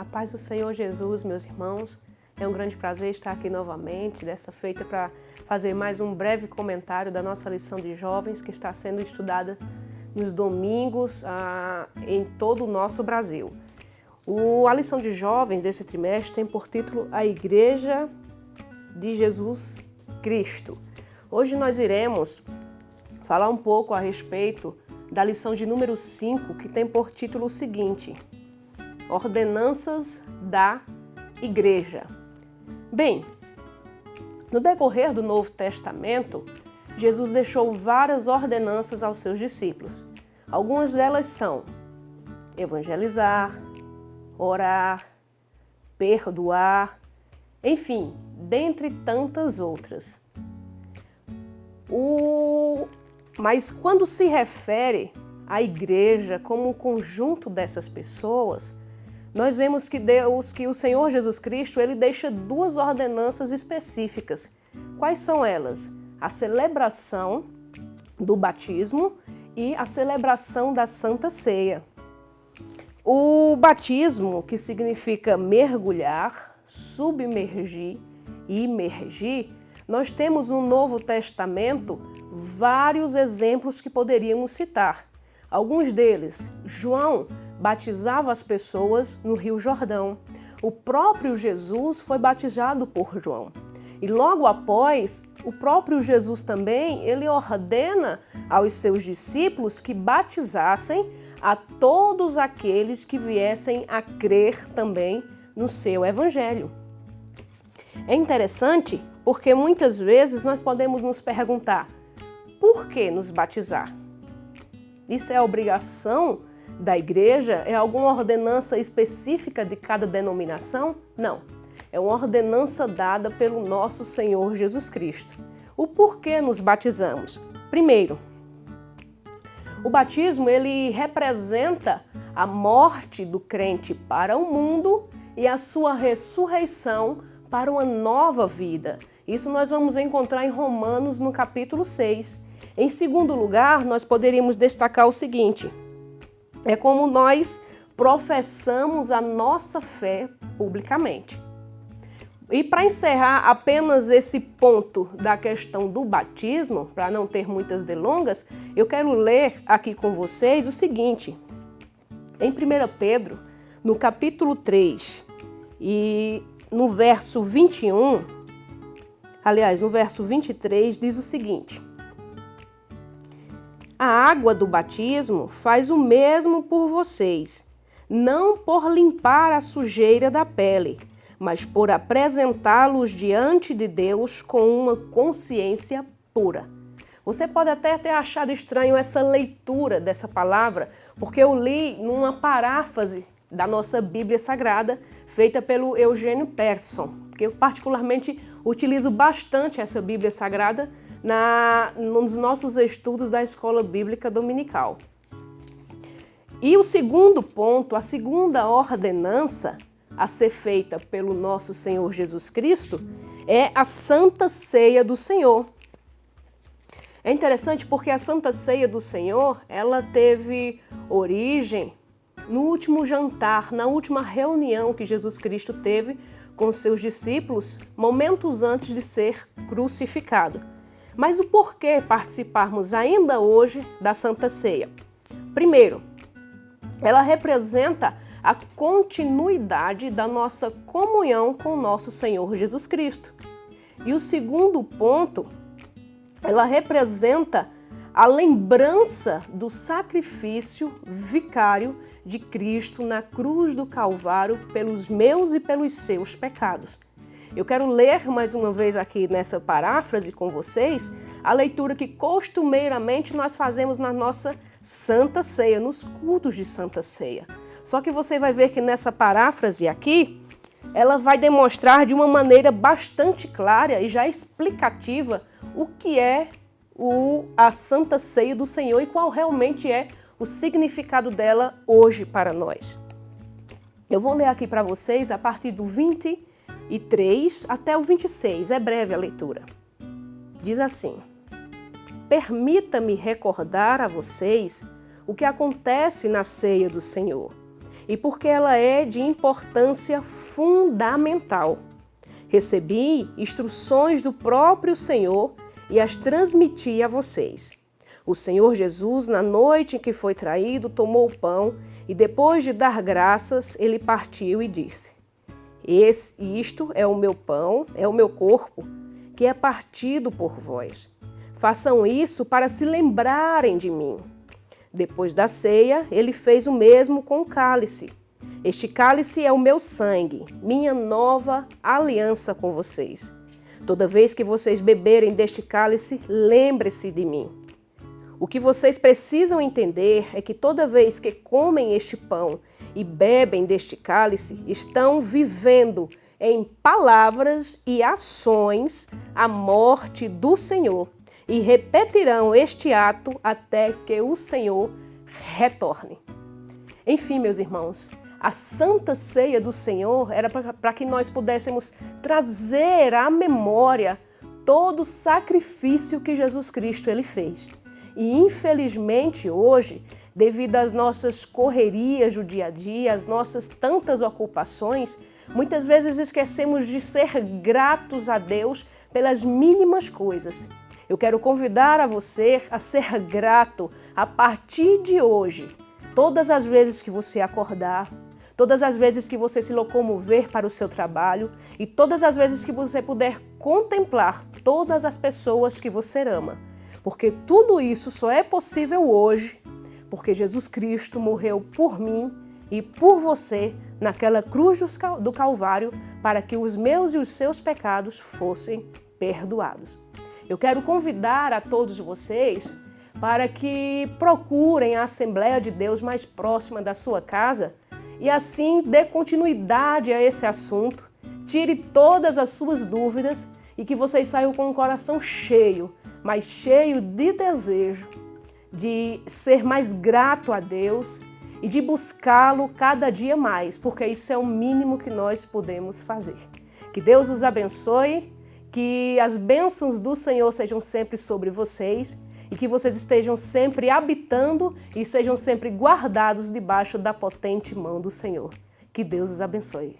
paz do Senhor Jesus, meus irmãos. É um grande prazer estar aqui novamente, dessa feita para fazer mais um breve comentário da nossa lição de jovens que está sendo estudada nos domingos em todo o nosso Brasil. A lição de jovens desse trimestre tem por título A Igreja de Jesus Cristo. Hoje nós iremos falar um pouco a respeito da lição de número 5, que tem por título o seguinte: Ordenanças da Igreja. Bem, no decorrer do Novo Testamento, Jesus deixou várias ordenanças aos seus discípulos. Algumas delas são evangelizar, orar, perdoar, enfim, dentre tantas outras. Mas quando se refere à igreja como um conjunto dessas pessoas, nós vemos que o Senhor Jesus Cristo, ele deixa duas ordenanças específicas. Quais são elas? A celebração do batismo e a celebração da Santa Ceia. O batismo, que significa mergulhar, submergir e imergir, nós temos no Novo Testamento vários exemplos que poderíamos citar. Alguns deles, João batizava as pessoas no Rio Jordão. O próprio Jesus foi batizado por João. E logo após, o próprio Jesus também, ele ordena aos seus discípulos que batizassem a todos aqueles que viessem a crer também no seu evangelho. É interessante porque muitas vezes nós podemos nos perguntar: por que nos batizar? Isso é obrigação da igreja? É alguma ordenança específica de cada denominação? Não. É uma ordenança dada pelo nosso Senhor Jesus Cristo. O porquê nos batizamos? Primeiro, o batismo ele representa a morte do crente para o mundo e a sua ressurreição para uma nova vida. Isso nós vamos encontrar em Romanos no capítulo 6. Em segundo lugar, nós poderíamos destacar o seguinte: é como nós professamos a nossa fé publicamente. E para encerrar apenas esse ponto da questão do batismo, para não ter muitas delongas, eu quero ler aqui com vocês o seguinte. Em 1 Pedro, no capítulo 3, e no verso 21, aliás, no verso 23, diz o seguinte: a água do batismo faz o mesmo por vocês, não por limpar a sujeira da pele, mas por apresentá-los diante de Deus com uma consciência pura. Você pode até ter achado estranho essa leitura dessa palavra, porque eu li numa paráfrase da nossa Bíblia Sagrada, feita pelo Eugênio Peterson, que eu particularmente utilizo bastante essa Bíblia Sagrada nos nossos estudos da Escola Bíblica Dominical. E o segundo ponto, a segunda ordenança a ser feita pelo nosso Senhor Jesus Cristo é a Santa Ceia do Senhor. É interessante porque a Santa Ceia do Senhor, ela teve origem no último jantar, na última reunião que Jesus Cristo teve com seus discípulos, momentos antes de ser crucificado. Mas o porquê participarmos ainda hoje da Santa Ceia? Primeiro, ela representa a continuidade da nossa comunhão com o nosso Senhor Jesus Cristo. E o segundo ponto, ela representa a lembrança do sacrifício vicário de Cristo na cruz do Calvário pelos meus e pelos seus pecados. Eu quero ler mais uma vez aqui nessa paráfrase com vocês a leitura que costumeiramente nós fazemos na nossa Santa Ceia, nos cultos de Santa Ceia. Só que você vai ver que nessa paráfrase aqui, ela vai demonstrar de uma maneira bastante clara e já explicativa o que é a Santa Ceia do Senhor e qual realmente é o significado dela hoje para nós. Eu vou ler aqui para vocês a partir do 23 até o 26, é breve a leitura. Diz assim: permita-me recordar a vocês o que acontece na ceia do Senhor. e porque ela é de importância fundamental. Recebi instruções do próprio Senhor e as transmiti a vocês. O Senhor Jesus, na noite em que foi traído, tomou o pão e, depois de dar graças, ele partiu e disse: Isto é o meu pão, é o meu corpo, que é partido por vós. Façam isso para se lembrarem de mim. Depois da ceia, ele fez o mesmo com o cálice. Este cálice é o meu sangue, minha nova aliança com vocês. Toda vez que vocês beberem deste cálice, lembre-se de mim. O que vocês precisam entender é que toda vez que comem este pão e bebem deste cálice, estão vivendo em palavras e ações a morte do Senhor e repetirão este ato até que o Senhor retorne. Enfim, meus irmãos, a Santa Ceia do Senhor era para que nós pudéssemos trazer à memória todo o sacrifício que Jesus Cristo ele fez. E infelizmente hoje, devido às nossas correrias do dia a dia, às nossas tantas ocupações, muitas vezes esquecemos de ser gratos a Deus pelas mínimas coisas. Eu quero convidar a você a ser grato a partir de hoje, todas as vezes que você acordar, todas as vezes que você se locomover para o seu trabalho e todas as vezes que você puder contemplar todas as pessoas que você ama. Porque tudo isso só é possível hoje, porque Jesus Cristo morreu por mim e por você naquela cruz do Calvário para que os meus e os seus pecados fossem perdoados. Eu quero convidar a todos vocês para que procurem a Assembleia de Deus mais próxima da sua casa e assim dê continuidade a esse assunto, tire todas as suas dúvidas e que vocês saiam com o coração cheio, mas cheio de desejo de ser mais grato a Deus e de buscá-lo cada dia mais, porque isso é o mínimo que nós podemos fazer. Que Deus os abençoe, que as bênçãos do Senhor sejam sempre sobre vocês e que vocês estejam sempre habitando e sejam sempre guardados debaixo da potente mão do Senhor. Que Deus os abençoe.